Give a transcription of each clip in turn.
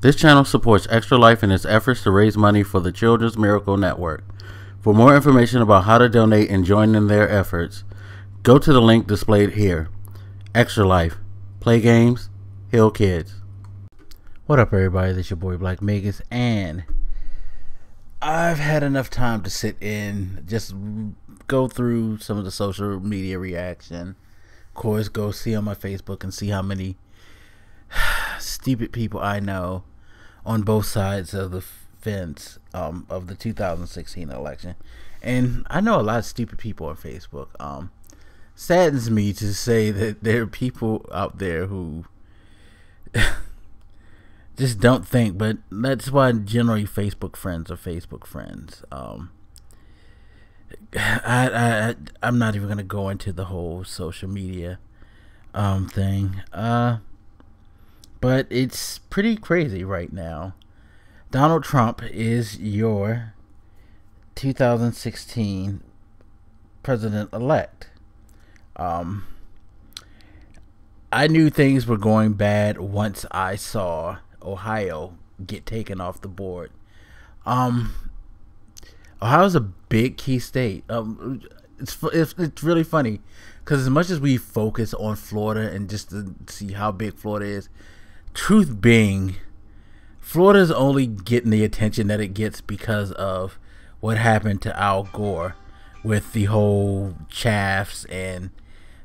This channel supports Extra Life in its efforts to raise money for the Children's Miracle Network. For more information about how to donate and join in their efforts, go to the link displayed here. Extra Life. Play games, heal kids. What up, everybody? This is your boy Black Magus, and I've had enough time to sit in, just go through some of the social media reaction. Of course, go see on my Facebook and see how many stupid people I know on both sides of the fence of the 2016 election. And I know a lot of stupid people on Facebook. Saddens me to say that there are people out there who just don't think, but that's why generally Facebook friends are Facebook friends. I'm not even gonna go into the whole social media thing. But it's pretty crazy right now. Donald Trump is your 2016 president-elect. I knew things were going bad once I saw Ohio get taken off the board. Ohio's a big key state. It's really funny because as much as we focus on Florida and just to see how big Florida is, truth being, Florida's only getting the attention that it gets because of what happened to Al Gore with the whole chaffs and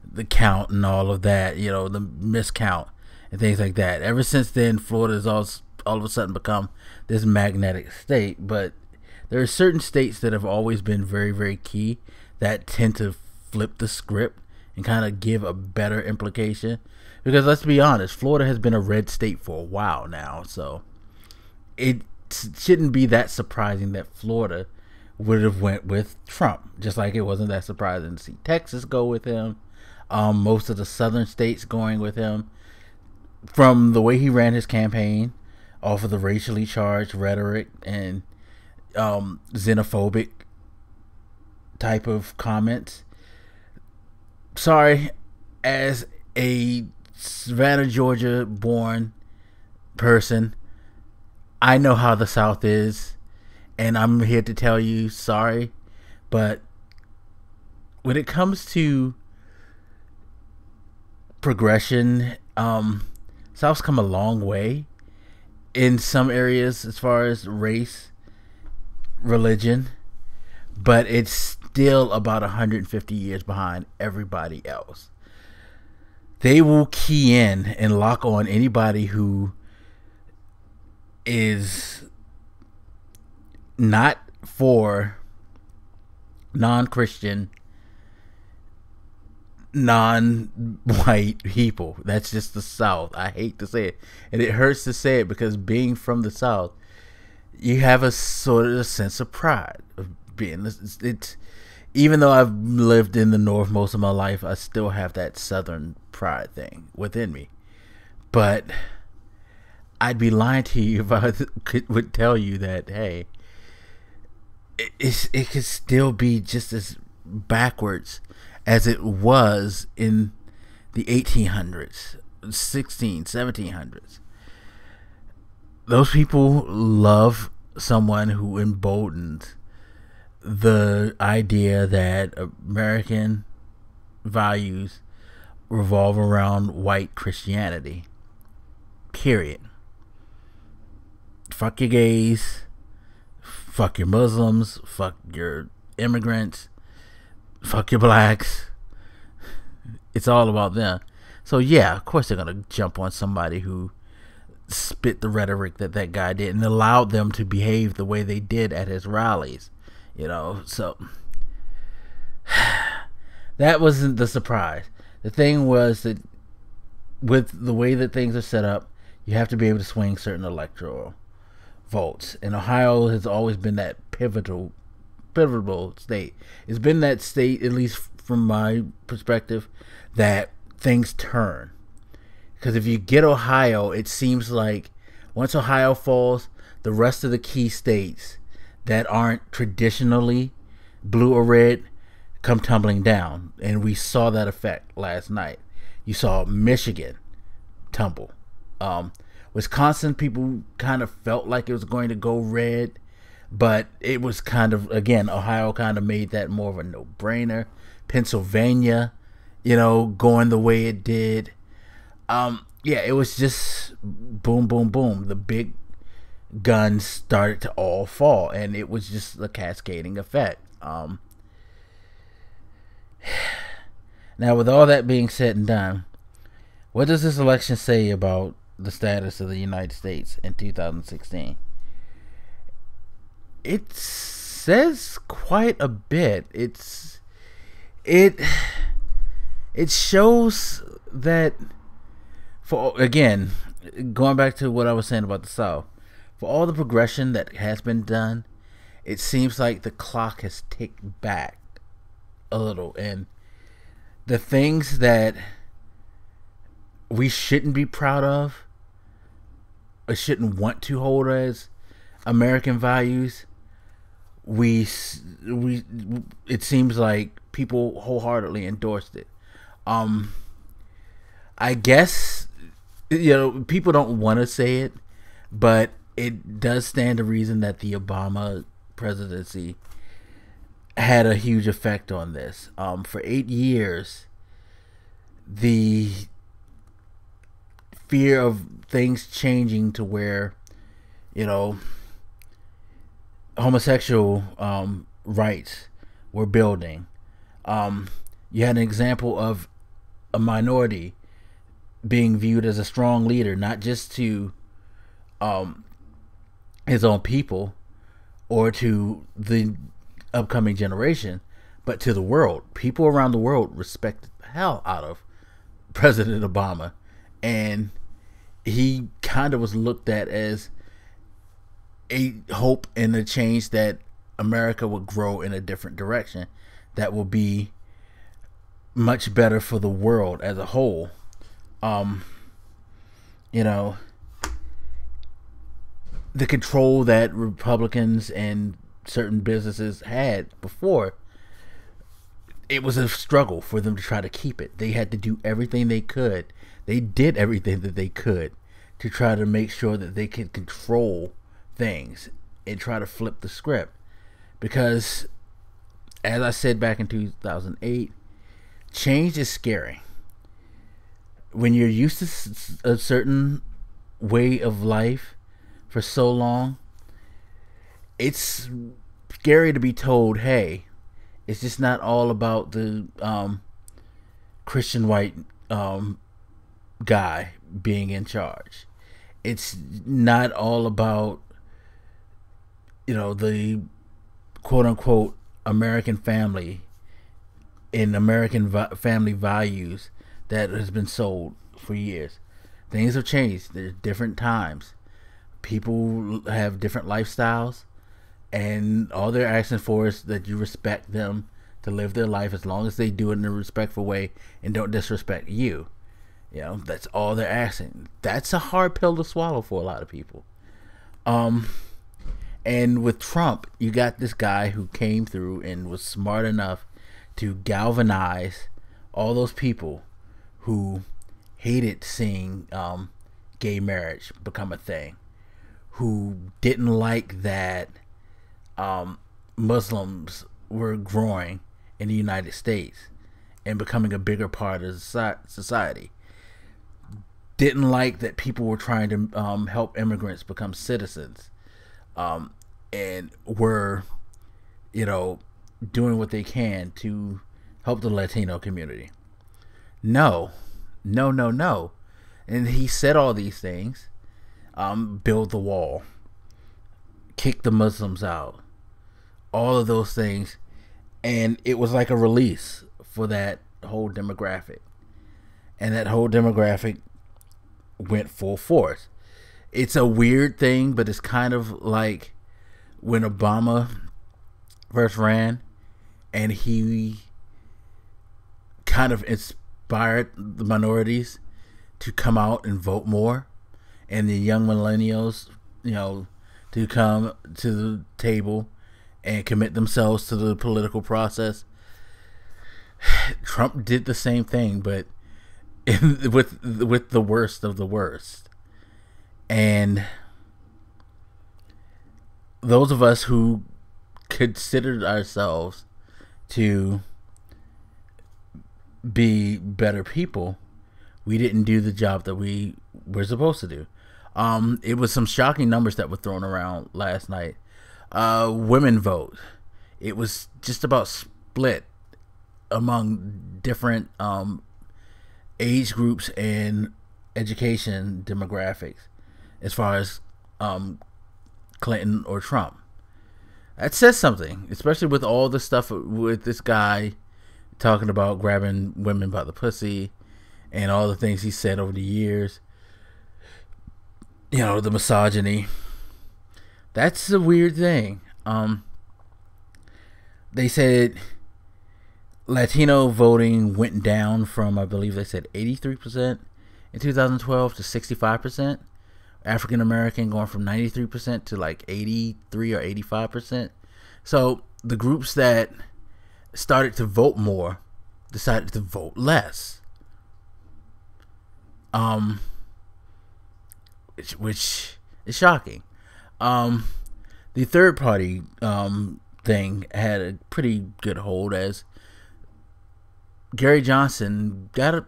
the count and all of that, you know, the miscount and things like that. Ever since then, Florida's all of a sudden become this magnetic state. But there are certain states that have always been very, very key that tend to flip the script and kind of give a better implication. Because let's be honest, Florida has been a red state for a while now, so it shouldn't be that surprising that Florida would have went with Trump, just like it wasn't that surprising to see Texas go with him, most of the southern states going with him, from the way he ran his campaign, off of the racially charged rhetoric and xenophobic type of comments. Sorry, as a Savannah, Georgia born person, I know how the South is, and I'm here to tell you sorry, but when it comes to progression, South's come a long way in some areas as far as race, religion, but it's still about 150 years behind everybody else. They will key in and lock on anybody who is not for non-Christian, non-white people. That's just the South. I hate to say it, and it hurts to say it because being from the South, you have a sort of a sense of pride of being. It's even though I've lived in the North most of my life, I still have that Southern pride thing within me. But I'd be lying to you if I would tell you that, hey, it could still be just as backwards as it was in the 1800s, 1700s. Those people love someone who emboldens the idea that American values revolve around white Christianity. Period. Fuck your gays, fuck your Muslims, fuck your immigrants, fuck your blacks. It's all about them. So yeah, of course they're gonna jump on somebody who spit the rhetoric that guy did and allowed them to behave the way they did at his rallies. You know, so that wasn't the surprise. The thing was that with the way that things are set up, you have to be able to swing certain electoral votes. And Ohio has always been that pivotal state. It's been that state, at least from my perspective, that things turn. Because if you get Ohio, it seems like once Ohio falls, the rest of the key states that aren't traditionally blue or red come tumbling down. And we saw that effect last night. You saw Michigan tumble. Wisconsin, people kind of felt like it was going to go red, but it was kind of, again, Ohio kind of made that more of a no-brainer. Pennsylvania, going the way it did. Yeah, it was just boom, boom, boom. The big guns started to all fall, and it was just a cascading effect. Now, with all that being said and done, what does this election say about the status of the United States in 2016? It says quite a bit. It shows that, for, again, going back to what I was saying about the South, for all the progression that has been done, it seems like the clock has ticked back a little, and the things that we shouldn't be proud of or shouldn't want to hold as American values, it seems like people wholeheartedly endorsed it. I guess, people don't want to say it, but it does stand to reason that the Obama presidency had a huge effect on this. For 8 years, the fear of things changing to where, homosexual rights were building. You had an example of a minority being viewed as a strong leader, not just to his own people or to the upcoming generation, but to the world. People around the world respected the hell out of President Obama, and he kind of was looked at as a hope and a change that America would grow in a different direction that will be much better for the world as a whole. The control that Republicans and certain businesses had before, it was a struggle for them to try to keep it. They had to do everything they could. They did everything that they could to try to make sure that they could control things and try to flip the script. Because, as I said back in 2008, change is scary. When you're used to a certain way of life for so long, it's scary to be told, hey, it's just not all about the Christian white guy being in charge. It's not all about, the quote unquote American family and American family values that has been sold for years. Things have changed. There's different times. People have different lifestyles, and all they're asking for is that you respect them to live their life, as long as they do it in a respectful way and don't disrespect you. That's all they're asking. That's a hard pill to swallow for a lot of people. And with Trump, you got this guy who came through and was smart enough to galvanize all those people who hated seeing gay marriage become a thing, who didn't like that Muslims were growing in the United States and becoming a bigger part of society, didn't like that people were trying to help immigrants become citizens, and were, doing what they can to help the Latino community. No. And he said all these things. Build the wall, kick the Muslims out, all of those things. And it was like a release for that whole demographic. And that whole demographic went full force. It's a weird thing, but it's kind of like when Obama first ran and he kind of inspired the minorities to come out and vote more, and the young millennials, to come to the table and commit themselves to the political process. Trump did the same thing, but with the worst of the worst. And those of us who considered ourselves to be better people, we didn't do the job that we were supposed to do. It was some shocking numbers that were thrown around last night. Women vote. It was just about split among different age groups and education demographics as far as Clinton or Trump. That says something, especially with all the stuff with this guy talking about grabbing women by the pussy and all the things he said over the years. You know, the misogyny. That's a weird thing. They said Latino voting went down from, I believe they said 83% in 2012 to 65%. African American going from 93% to like 83 or 85%. So the groups that started to vote more decided to vote less. Which is shocking. The third party thing had a pretty good hold, as Gary Johnson got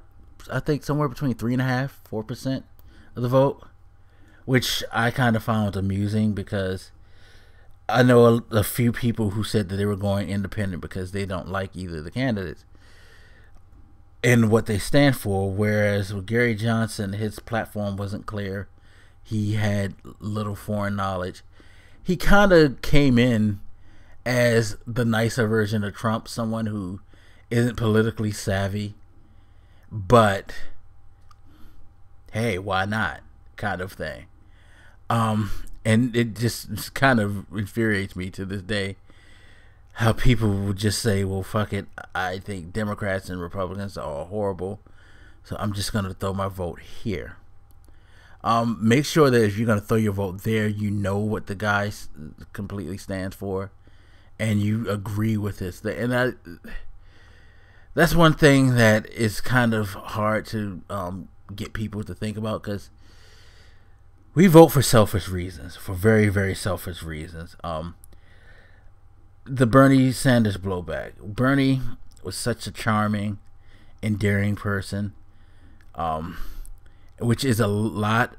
I think somewhere between 3.5-4% of the vote, which I kind of found amusing because I know a few people who said that they were going independent because they don't like either of the candidates and what they stand for. Whereas with Gary Johnson, his platform wasn't clear. He had little foreign knowledge. He kind of came in as the nicer version of Trump, someone who isn't politically savvy, but hey, why not, kind of thing. And it just kind of infuriates me to this day how people would just say, well, fuck it, I think Democrats and Republicans are all horrible, so I'm just going to throw my vote here. Make sure that if you're going to throw your vote there, you know what the guy completely stands for and you agree with this. And that's one thing that is kind of hard to get people to think about, because we vote for selfish reasons, for very, very selfish reasons. The Bernie Sanders blowback. Bernie was such a charming, endearing person, which is a lot.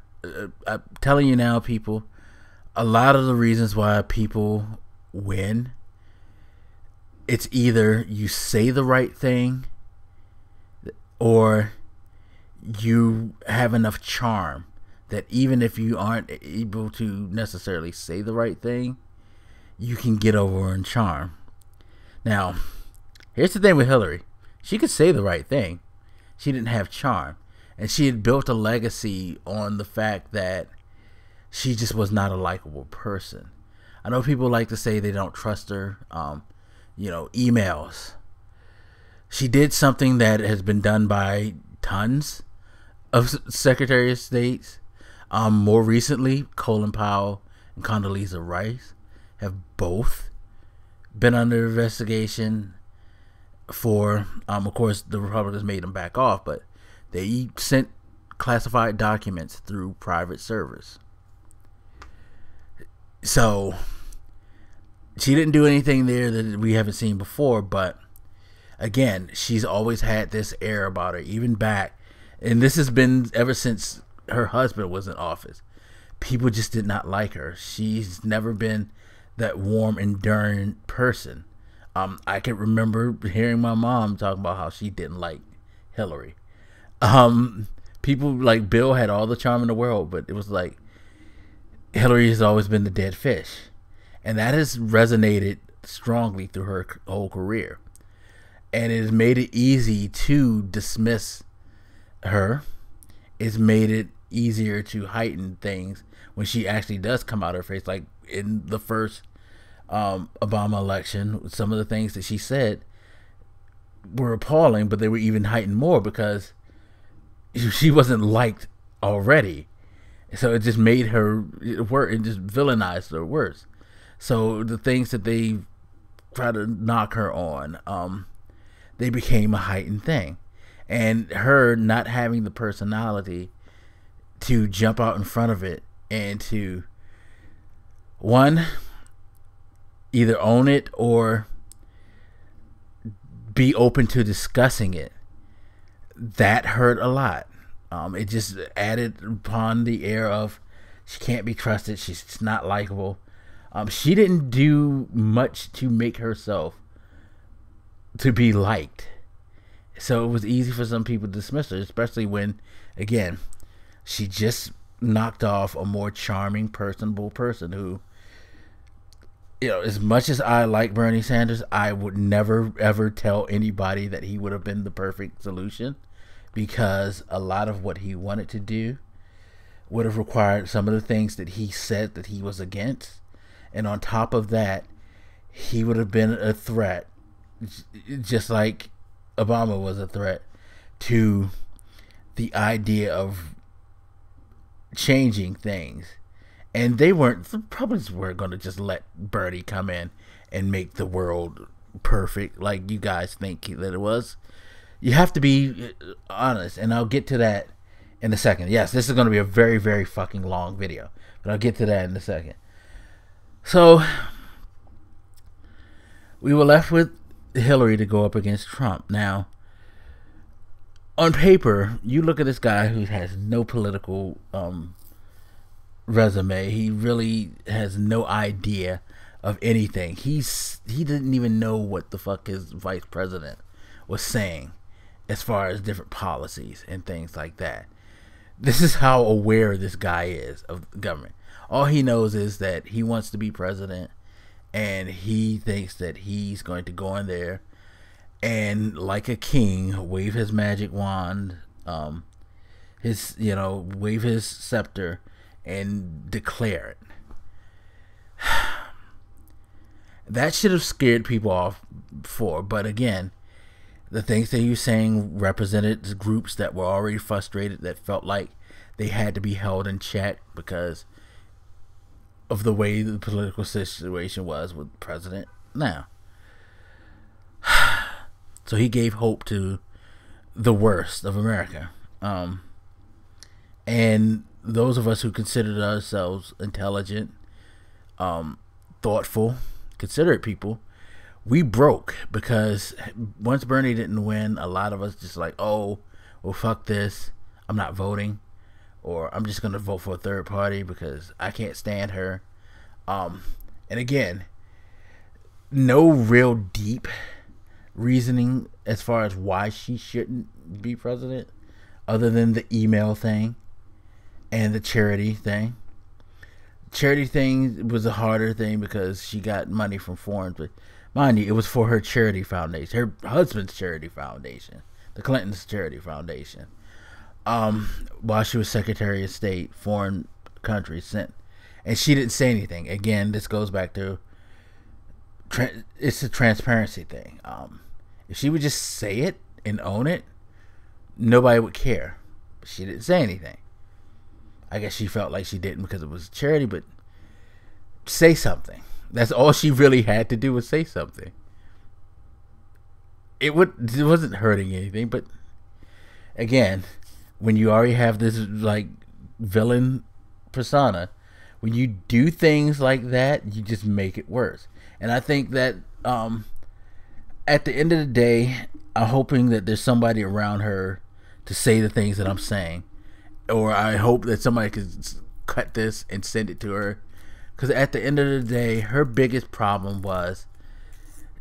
I'm telling you now, people, a lot of the reasons why people win, it's either you say the right thing or you have enough charm that even if you aren't able to necessarily say the right thing, you can get over in charm. Now, here's the thing with Hillary. She could say the right thing. She didn't have charm. And she had built a legacy on the fact that she just was not a likable person. I know people like to say they don't trust her. Emails. She did something that has been done by tons of Secretary of States. More recently, Colin Powell and Condoleezza Rice have both been under investigation for, of course, the Republicans made them back off, but they sent classified documents through private servers. So she didn't do anything there that we haven't seen before, but again, she's always had this air about her, even back, and this has been ever since her husband was in office. People just did not like her. She's never been that warm, enduring person. I can remember hearing my mom talking about how she didn't like Hillary. People like Bill had all the charm in the world, but it was like Hillary has always been the dead fish, and that has resonated strongly through her whole career, and it has made it easy to dismiss her. It's made it easier to heighten things when she actually does come out of her face, like in the first Obama election. Some of the things that she said were appalling, but they were even heightened more because she wasn't liked already, so it just made her worse. It just villainized her worse. So the things that they try to knock her on, they became a heightened thing, and her not having the personality to jump out in front of it and to, one, either own it or be open to discussing it. That hurt a lot. It just added upon the air of she can't be trusted. She's not likable. She didn't do much to make herself to be liked. So it was easy for some people to dismiss her, especially when, again, she just knocked off a more charming, personable person who, you know, as much as I like Bernie Sanders, I would never ever tell anybody that he would have been the perfect solution, because a lot of what he wanted to do would have required some of the things that he said that he was against. And on top of that, he would have been a threat, just like Obama was a threat to the idea of changing things. And they probably weren't going to just let Bernie come in and make the world perfect like you guys think that it was. You have to be honest, and I'll get to that in a second. Yes, this is going to be a very, very fucking long video, but I'll get to that in a second. So, we were left with Hillary to go up against Trump. Now, on paper, you look at this guy who has no political resume. He really has no idea of anything. He didn't even know what the fuck his vice president was saying as far as different policies and things like that. This is how aware this guy is of the government. All he knows is that he wants to be president, and he thinks that he's going to go in there and, like a king, wave his magic wand, wave his scepter and declare it. That should have scared people off before, but again, the things that he was saying represented groups that were already frustrated, that felt like they had to be held in check because of the way the political situation was with the president now. So he gave hope to the worst of America. And those of us who considered ourselves intelligent, thoughtful, considerate people, we broke, because once Bernie didn't win, a lot of us just like, oh, well, fuck this, I'm not voting, or I'm just going to vote for a third party because I can't stand her. And again, no real deep reasoning as far as why she shouldn't be president, other than the email thing and the charity thing. Charity thing was a harder thing because she got money from foreign, but mind you, it was for her charity foundation, her husband's charity foundation, the Clintons' charity foundation. While she was Secretary of State, foreign countries sent, and she didn't say anything. Again, this goes back to it's a transparency thing. If she would just say it and own it, nobody would care. But she didn't say anything. I guess she felt like she didn't because it was charity, but say something. That's all she really had to do, was say something. It wasn't hurting anything, but again, when you already have this like villain persona, when you do things like that, you just make it worse. And I think that at the end of the day, I'm hoping that there's somebody around her to say the things that I'm saying, or I hope that somebody could cut this and send it to her, because at the end of the day, her biggest problem was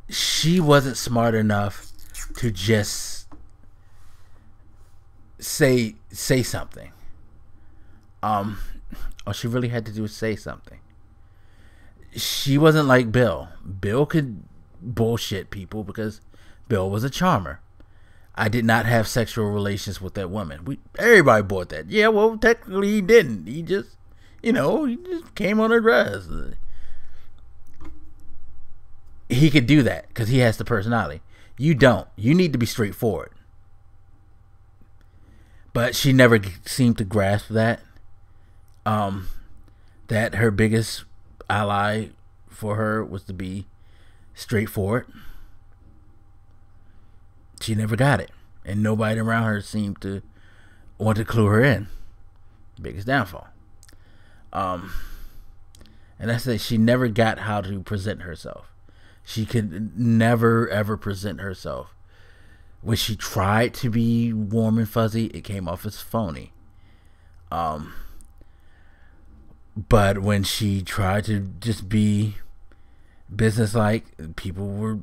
she wasn't smart enough to just say something. All she really had to do was say something. She wasn't like Bill. Bill could bullshit people because Bill was a charmer. I did not have sexual relations with that woman. Everybody bought that. Yeah, well, technically he didn't. He just, he just came on her dress. He could do that because he has the personality. You don't. You need to be straightforward. But she never seemed to grasp that. That her biggest ally for her was to be straightforward. She never got it, and nobody around her seemed to want to clue her in. Biggest downfall. And that's that she never got how to present herself. She could never ever present herself. When she tried to be warm and fuzzy, it came off as phony. But when she tried to just be businesslike, people were,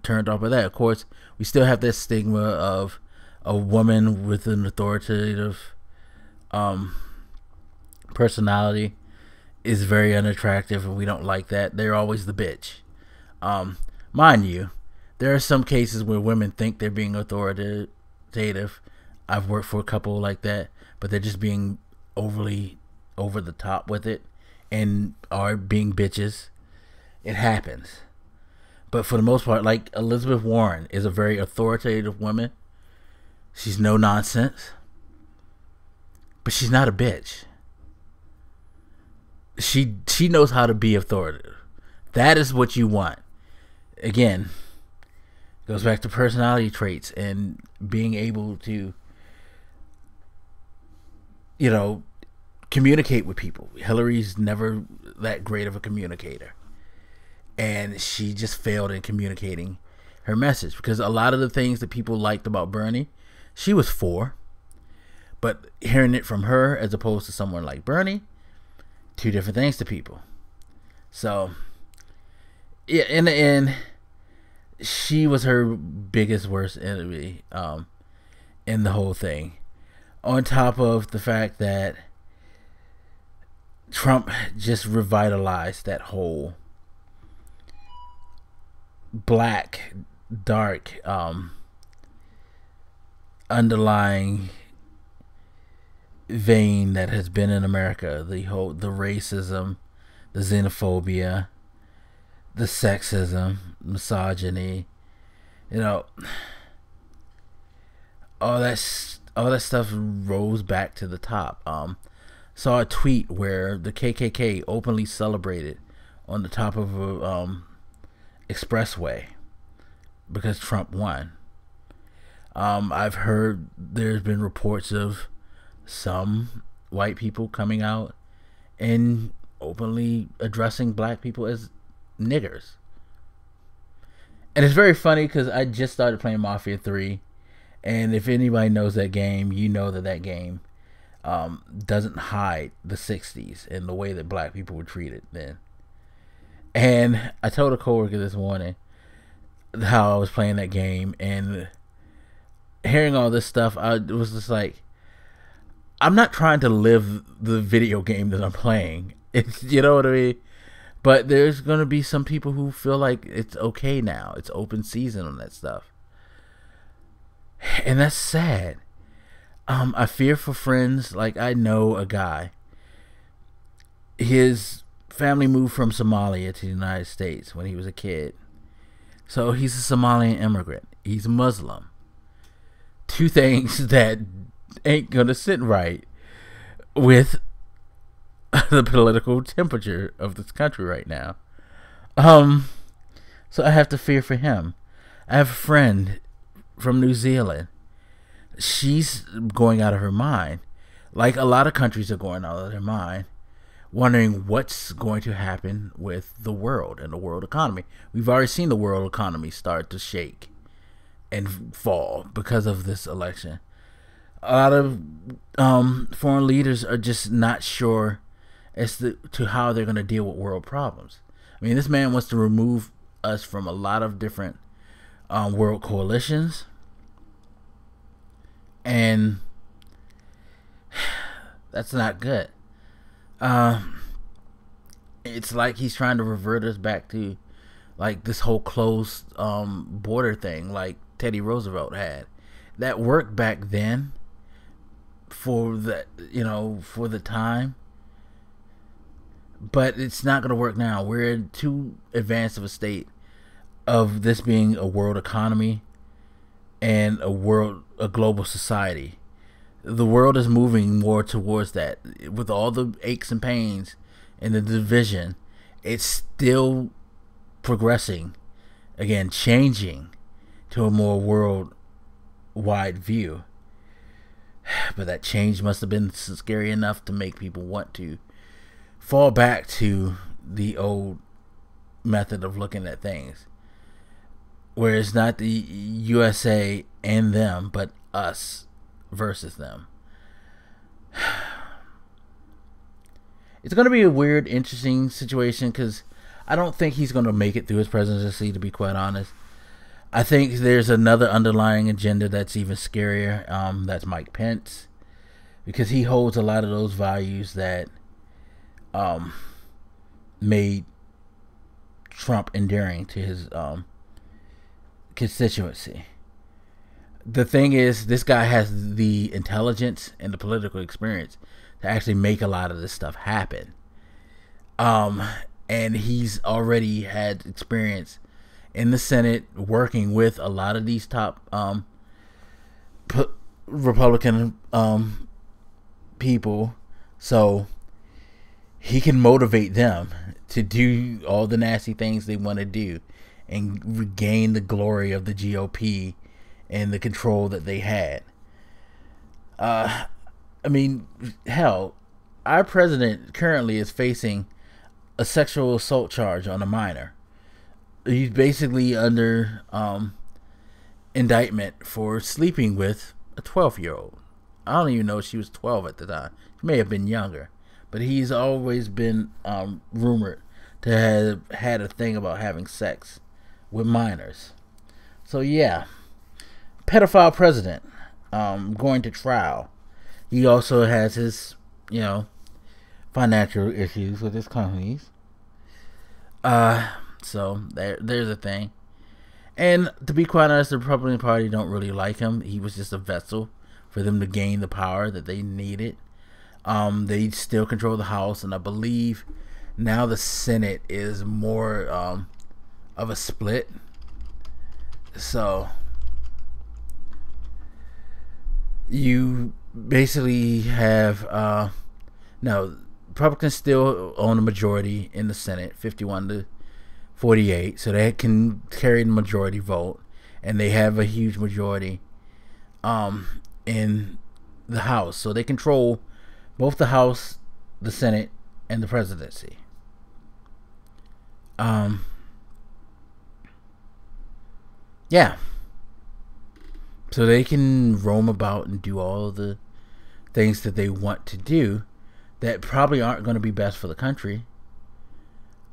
turned off by that. Of course, we still have this stigma of a woman with an authoritative personality is very unattractive, and we don't like that. They're always the bitch. Mind you, there are some cases where women think they're being authoritative. I've worked for a couple like that, but they're just being overly over the top with it and are being bitches. It happens. But for the most part, like Elizabeth Warren is a very authoritative woman. She's no nonsense. But she's not a bitch. She knows how to be authoritative. That is what you want. Again, goes back to personality traits and being able to, communicate with people. Hillary's never that great of a communicator. And she just failed in communicating her message. Because a lot of the things that people liked about Bernie, she was for. But hearing it from her as opposed to someone like Bernie, two different things to people. So, yeah, in the end, she was her biggest worst enemy in the whole thing. On top of the fact that Trump just revitalized that whole black, dark, underlying vein that has been in America. The racism, the xenophobia, the sexism, misogyny, all that stuff rose back to the top. Saw a tweet where the KKK openly celebrated on the top of a expressway because Trump won. I've heard there's been reports of some white people coming out and openly addressing black people as niggers. And it's very funny because I just started playing Mafia 3, and if anybody knows that game, you know that game doesn't hide the 60s and the way that black people were treated then. And I told a coworker this morning how I was playing that game, and hearing all this stuff, I was just like, I'm not trying to live the video game that I'm playing. It's, you know what I mean? But there's going to be some people who feel like it's okay now. It's open season on that stuff. And that's sad. I fear for friends. Like, I know a guy. His family moved from Somalia to the United States when he was a kid. So he's a Somalian immigrant. He's Muslim. Two things that ain't going to sit right with the political temperature of this country right now. So I have to fear for him. I have a friend from New Zealand. She's going out of her mind. Like a lot of countries are going out of their mind, wondering what's going to happen with the world and the world economy. We've already seen the world economy start to shake and fall because of this election. A lot of foreign leaders are just not sure as to how they're going to deal with world problems. I mean, this man wants to remove us from a lot of different world coalitions. And that's not good. It's like he's trying to revert us back to like this whole closed border thing like Teddy Roosevelt had. That worked back then for the time. But it's not going to work now. We're in too advanced of a state of this being a world economy and a global society. The world is moving more towards that. With all the aches and pains and the division, it's still progressing. Again, changing to a more worldwide view. But that change must have been scary enough to make people want to fall back to the old method of looking at things, where it's not the USA and them, but us versus them. It's going to be a weird, interesting situation because I don't think he's going to make it through his presidency, to be quite honest. I think there's another underlying agenda that's even scarier. That's Mike Pence, because he holds a lot of those values that made Trump endearing to his constituency. The thing is, this guy has the intelligence and the political experience to actually make a lot of this stuff happen. And he's already had experience in the Senate working with a lot of these top Republican people, so he can motivate them to do all the nasty things they want to do and regain the glory of the GOP and the control that they had. I mean, hell, our president currently is facing a sexual assault charge on a minor. He's basically under indictment for sleeping with a 12-year-old. I don't even know if she was 12 at the time. She may have been younger. But he's always been rumored to have had a thing about having sex with minors. So yeah, pedophile president going to trial. He also has his, financial issues with his companies. So there's a thing. And to be quite honest, the Republican Party don't really like him. He was just a vessel for them to gain the power that they needed. They still control the House, and I believe now the Senate is more of a split. So you basically have Republicans still own a majority in the Senate, 51-48, so they can carry the majority vote, and they have a huge majority in the House, so they control both the House, the Senate, and the presidency. Yeah. So they can roam about and do all of the things that they want to do that probably aren't going to be best for the country.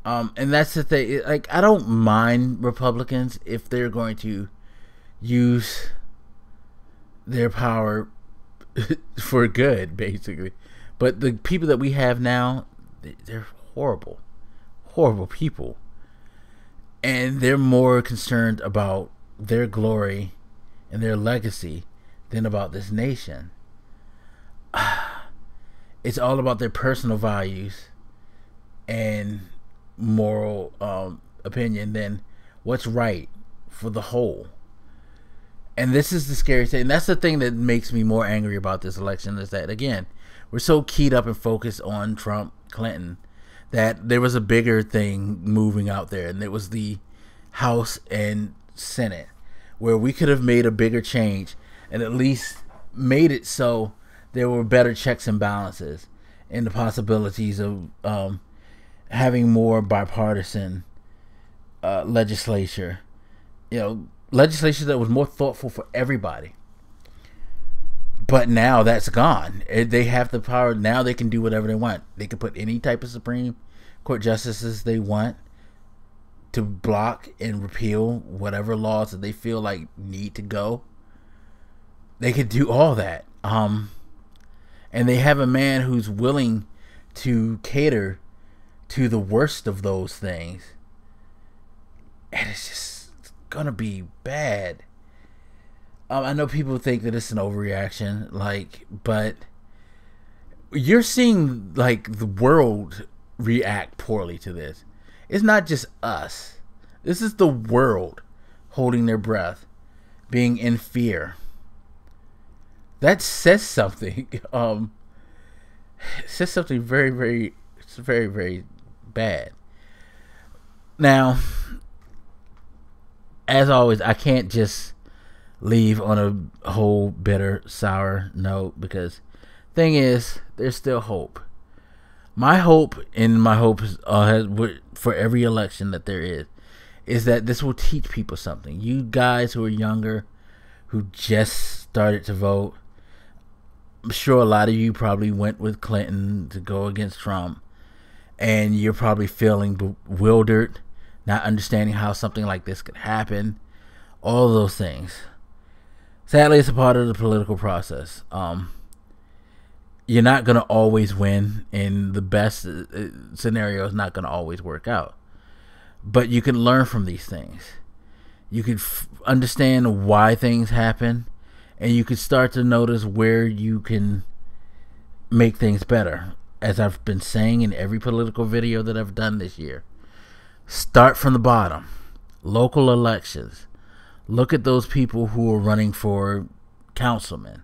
And that's the thing. Like, I don't mind Republicans if they're going to use their power for good, basically. But the people that we have now, they're horrible people, and they're more concerned about their glory and their legacy than about this nation. It's all about their personal values and moral opinion than what's right for the whole. And this is the scary thing. And that's the thing that makes me more angry about this election, is that, again, we're so keyed up and focused on Trump, Clinton, that there was a bigger thing moving out there, and it was the House and Senate, where we could have made a bigger change and at least made it so there were better checks and balances and the possibilities of having more bipartisan legislature, legislation that was more thoughtful for everybody. But now that's gone. They have the power. Now they can do whatever they want. They can put any type of Supreme Court justices they want to block and repeal whatever laws that they feel like need to go. They could do all that. And they have a man who's willing to cater to the worst of those things. And it's just gonna be bad. I know people think that it's an overreaction, but you're seeing the world react poorly to this. It's not just us. This is the world holding their breath, being in fear. That says something. It says something very, very, very, very bad. Now, as always, I can't just leave on a whole bitter, sour note, because thing is, there's still hope. My hope and my hopes for every election that there is that this will teach people something. You guys who are younger, who just started to vote, I'm sure a lot of you probably went with Clinton to go against Trump, and you're probably feeling bewildered, not understanding how something like this could happen, all of those things. Sadly, it's a part of the political process. You're not going to always win, and the best scenario is not going to always work out. But you can learn from these things. You can understand why things happen, and you can start to notice where you can make things better. As I've been saying in every political video that I've done this year, start from the bottom. Local elections. Look at those people who are running for councilmen,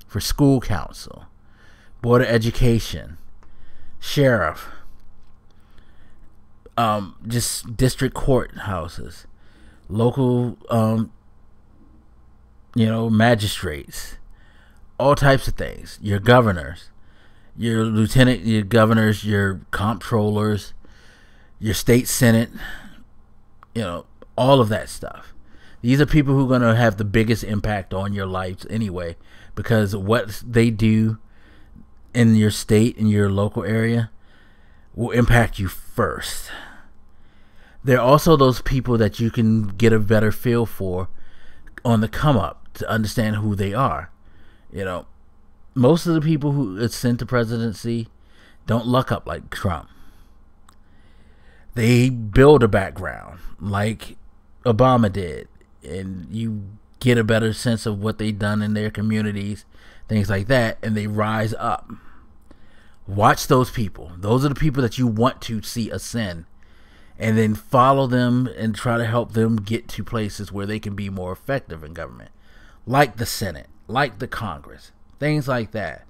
for school council, board of education, sheriff, just district court houses, local, magistrates, all types of things. Your governors, your lieutenant, your governors, your comptrollers, your state senate, all of that stuff. These are people who are going to have the biggest impact on your lives anyway, because what they do in your state, in your local area, will impact you first. There are also those people that you can get a better feel for on the come up to understand who they are. Most of the people who ascend to presidency don't luck up like Trump. They build a background like Obama did, and you get a better sense of what they've done in their communities, things like that, and they rise up. Watch those people. Those are the people that you want to see ascend, and then follow them and try to help them get to places where they can be more effective in government, like the Senate, like the Congress, things like that.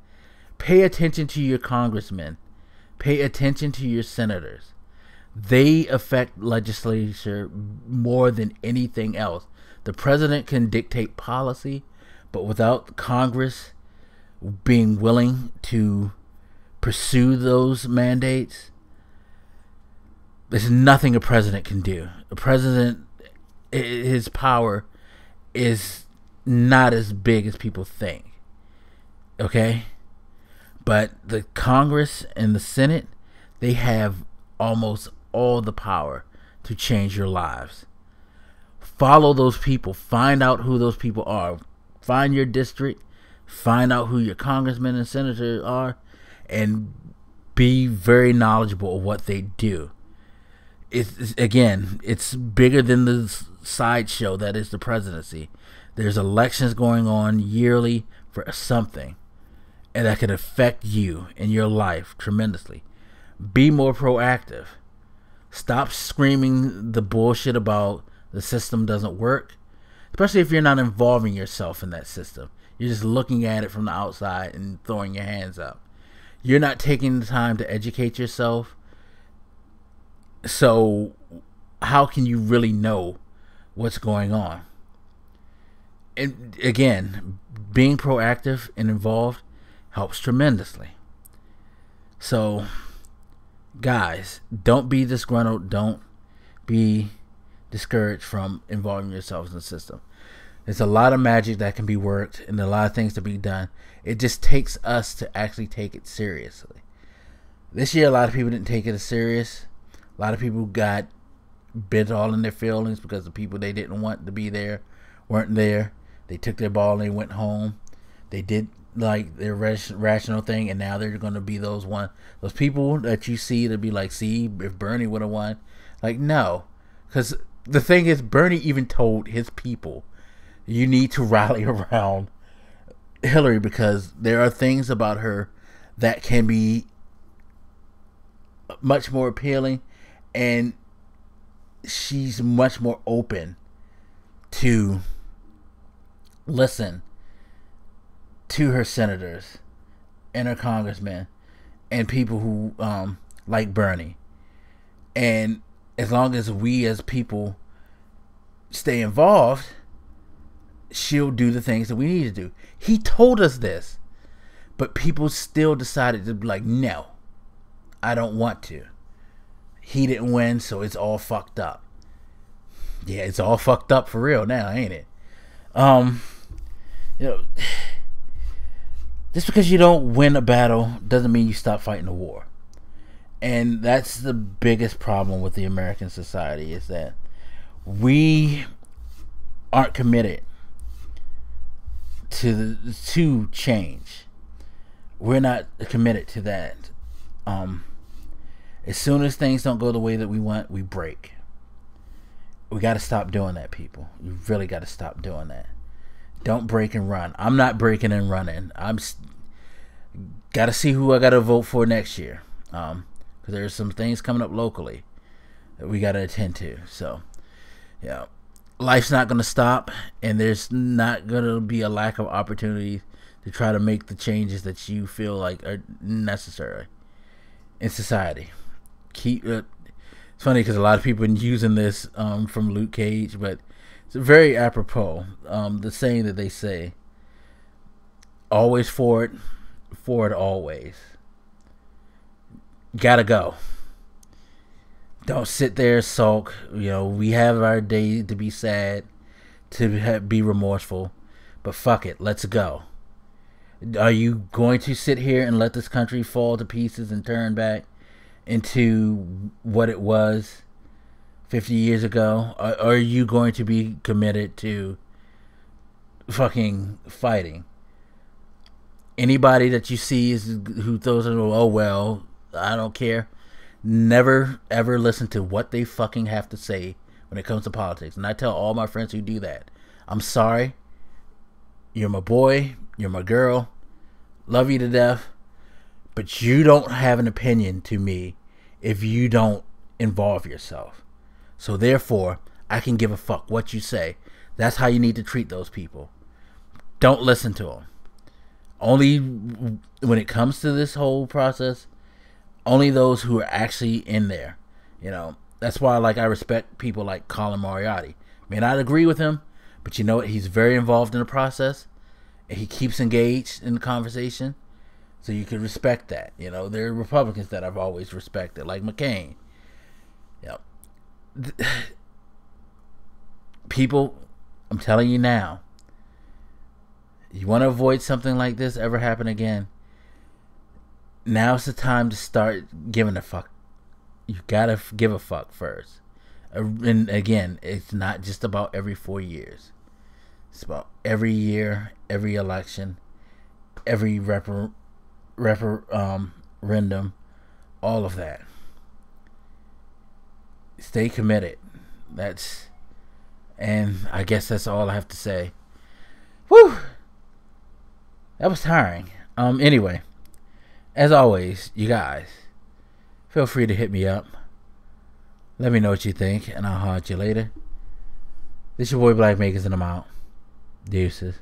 Pay attention to your congressmen. Pay attention to your senators. They affect legislature more than anything else. The president can dictate policy, but without Congress being willing to pursue those mandates, there's nothing a president can do. A president, his power is not as big as people think. Okay? But the Congress and the Senate, they have almost all the power to change your lives. Follow those people. Find out who those people are. Find your district. Find out who your congressmen and senators are, and be very knowledgeable of what they do. It's bigger than the sideshow that is the presidency. There's elections going on yearly for something, and that can affect you and your life tremendously. Be more proactive. Stop screaming the bullshit about the system doesn't work, especially if you're not involving yourself in that system. You're just looking at it from the outside and throwing your hands up. You're not taking the time to educate yourself. So how can you really know what's going on? And again, being proactive and involved helps tremendously. So guys, don't be disgruntled. Don't be discouraged from involving yourselves in the system. There's a lot of magic that can be worked and a lot of things to be done. It just takes us to actually take it seriously. This year, a lot of people didn't take it as serious. A lot of people got bent all in their feelings because the people they didn't want to be there weren't there. They took their ball and they went home. They did like their rational thing, and now they're going to be those people that you see to be like, see, if Bernie would have won. Like, no. Because the thing is, Bernie even told his people, you need to rally around Hillary because there are things about her that can be much more appealing, and she's much more open to listen to her senators and her congressmen and people who like Bernie. And as long as we as people stay involved, she'll do the things that we need to do. He told us this, but people still decided to be like, no, I don't want to. He didn't win, so it's all fucked up. Yeah, it's all fucked up for real now, ain't it? You know, just because you don't win a battle doesn't mean you stop fighting a war. And that's the biggest problem with the American society, is that we aren't committed to change. We're not committed to that. As soon as things don't go the way that we want, we break. We got to stop doing that, people. You really got to stop doing that. Don't break and run. I'm not breaking and running. I'm got to see who I got to vote for next year. Because there's some things coming up locally that we got to attend to. So, yeah, life's not going to stop, and there's not going to be a lack of opportunities to try to make the changes that you feel like are necessary in society. It's funny because a lot of people are using this from Luke Cage, but it's very apropos. The saying that they say, always forward always. Gotta go. Don't sit there, sulk. You know, we have our day to be sad, to be remorseful, but fuck it, let's go. Are you going to sit here and let this country fall to pieces and turn back into what it was 50 years ago? Or are you going to be committed to fucking fighting? Anybody that you see who throws in, oh well, I don't care. Never ever listen to what they fucking have to say when it comes to politics. And I tell all my friends who do that, I'm sorry. You're my boy. You're my girl. Love you to death. But you don't have an opinion to me if you don't involve yourself. So therefore, I can give a fuck what you say. That's how you need to treat those people. Don't listen to them. Only when it comes to this whole process, only those who are actually in there. You know, that's why I respect people like Colin Moriarty. May not agree with him, but you know what? He's very involved in the process, and he keeps engaged in the conversation. So you can respect that. You know, there are Republicans that I've always respected, like McCain. You know, people, I'm telling you now, you want to avoid something like this ever happen again, now's the time to start giving a fuck. You gotta give a fuck first. And again, it's not just about every 4 years. It's about every year, every election, every referendum, all of that. Stay committed. And I guess that's all I have to say. Whew! That was tiring. Anyway, as always, you guys, feel free to hit me up. Let me know what you think, and I'll holler at you later. This your boy Black Makers, and I'm out. Deuces.